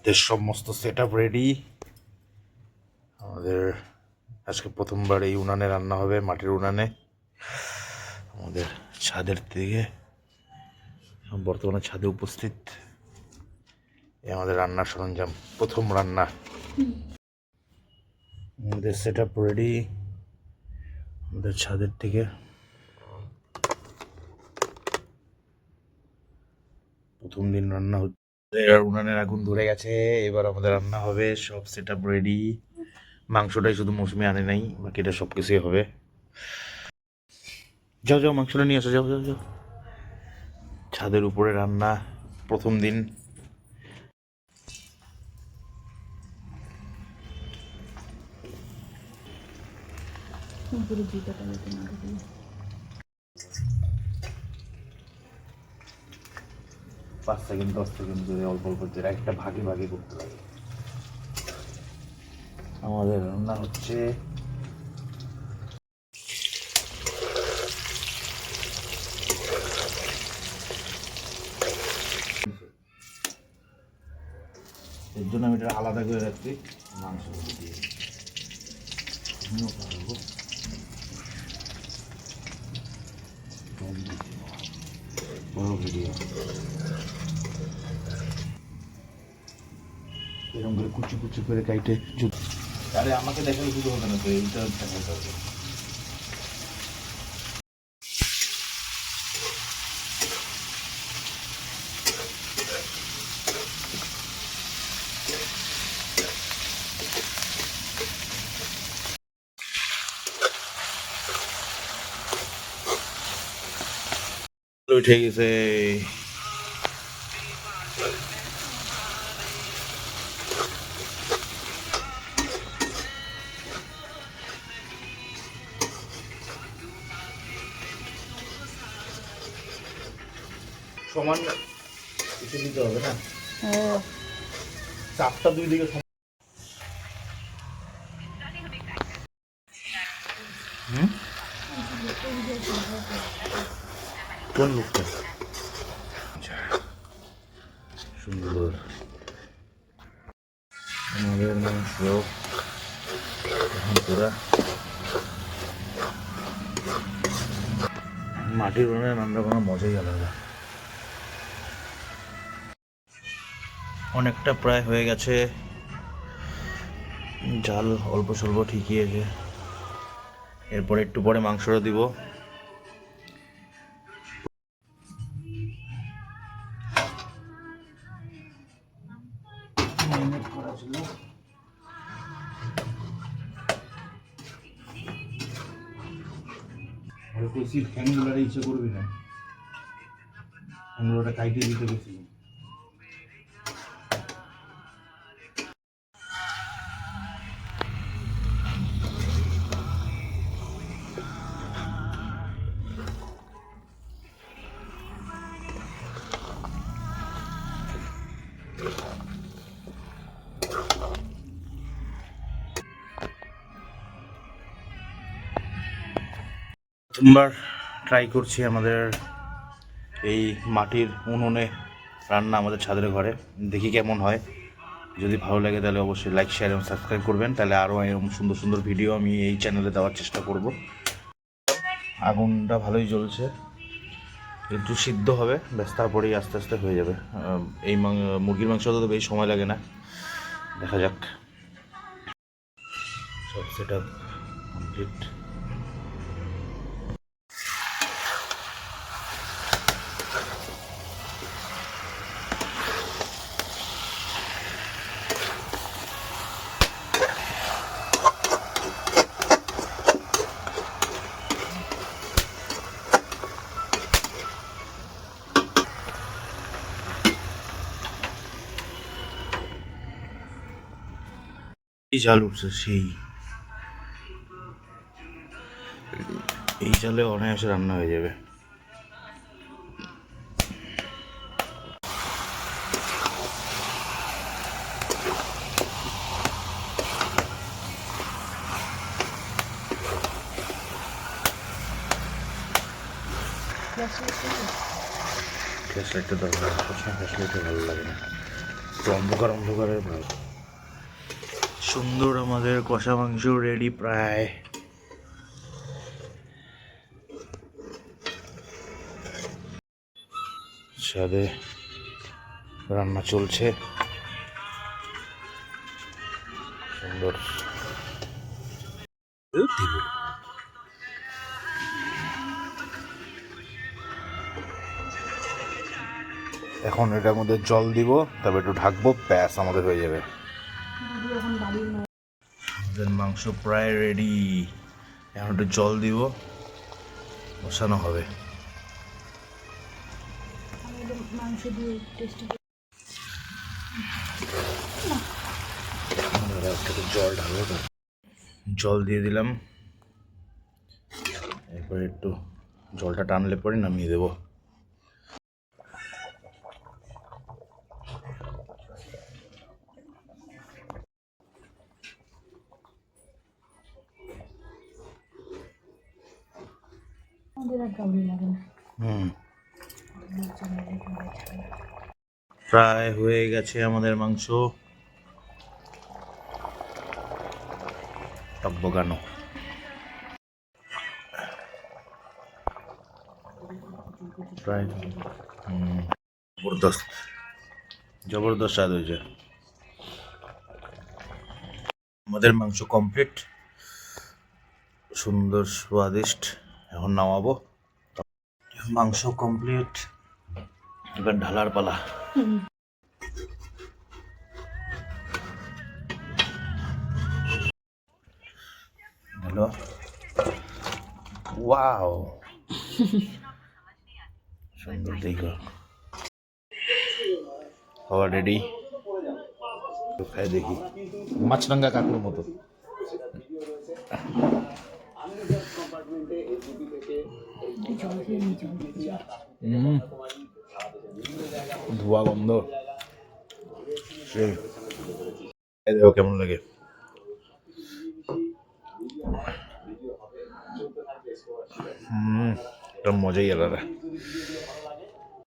আমাদের সমস্ত set up ready. আমাদের আজকে প্রথমবার এই উনানে রান্না হবে, মাটির উনানে। আমাদের ছাদের থেকে বর্তমানে ছাদে উপস্থিত এই আমাদের রান্নার সরঞ্জাম, প্রথম রান্না। আমাদের সেট আপ রেডি আমাদের ছাদের থেকে। প্রথম দিন রান্না হচ্ছে, উনানের আগুন ধরে গেছে, এবার আমাদের রান্না হবে। সব সেট আপ রেডি। মাংসটাই শুধু মৌসুমি আনে নাই, বাকিটা সব কিছুই হবে। যাও যাও, মাংসটা নিয়ে আসো, যাও যাও যাও। ছাদের উপরে রান্না, প্রথম দিন। পাঁচ সেকেন্ড 10 সেকেন্ড ধরে অল্প অল্প করে একটা ভাগে ভাগে করতে লাগে। আমাদের রান্না হচ্ছে। এর জন্য আমি এটা আলাদা করে রাখছি, মাংসগুলো দিয়ে বড় ভিডিও এরকম করে কুচি কুচি করে কাইটে। আরে আমাকে দেখালে শুধু হবে না তো, এইটা দেখাতে হবে। উঠে গেছে। সমান এসে দিতে হবে না, চাপটা দুই দিকে সমান। কোন লোকটা সুন্দর। আমাদের মাংস এখন পুরা মাটির উনানে রান্না করার মজাই আলাদা। অনেকটা প্রায় হয়ে গেছে, জাল অল্প স্বল্প ঠিকই আছে। এরপর একটু পরে মাংসটা দিব। ফ্যানগুলোর ইচ্ছে করবি না, ফ্যানগুলোটা কাইটে দিতে গেছি। প্রথমবার ট্রাই করছি আমাদের এই মাটির উনুনে রান্না আমাদের ছাদের ঘরে। দেখি কেমন হয়। যদি ভালো লাগে তাহলে অবশ্যই লাইক, শেয়ার এবং সাবস্ক্রাইব করবেন। তাহলে আরও এরকম সুন্দর সুন্দর ভিডিও আমি এই চ্যানেলে দেওয়ার চেষ্টা করব। আগুনটা ভালোই জ্বলছে, একটু সিদ্ধ হবে, ব্যাস তারপরেই আস্তে আস্তে হয়ে যাবে। এই মুরগির মাংস তো বেশি সময় লাগে না। দেখা যাক। সব সেট আপ কমপ্লিট। এই জাল উঠছে, সেই এই জালে অনায়াসে রান্না হয়ে যাবে। ফ্ল্যাশ লাইটটা দরকার, সবসময় ফ্ল্যাশ লাইটটা ভালো লাগে না। একটু অন্ধকার অন্ধকারের ভাব। সুন্দর আমাদের কষা মাংস রেডি প্রায়। ছাদে রান্না চলছে সুন্দর। এখন এটার মধ্যে জল দিব, তবে একটু ঢাকবো, ব্যাস আমাদের হয়ে যাবে। আমাদের মাংস প্রায় রেডি। এখন একটু জল দিব, বসানো হবে। জল ঢালবো তো, জল দিয়ে দিলাম। এরপরে একটু জলটা টানলে পরে নামিয়ে দেবো। প্রায় হয়ে গেছে আমাদের মাংস। টকবগানো প্রায় জবরদস্ত জবরদস্ত স্বাদ হয়েছে। আমাদের মাংস কমপ্লিট, সুন্দর স্বাদিষ্ট। এখন নামাবো। মাংস কমপ্লিট, এবার ঢালার পালা। হ্যালো, ওয়াও, সুন্দর। দেখো খাওয়া রেডি। খাই দেখি, মাছরাঙ্গা কাকুর মতো। ধোয়া গন্ধ, দেখো কেমন লাগে। এটা মজাই আলাদা।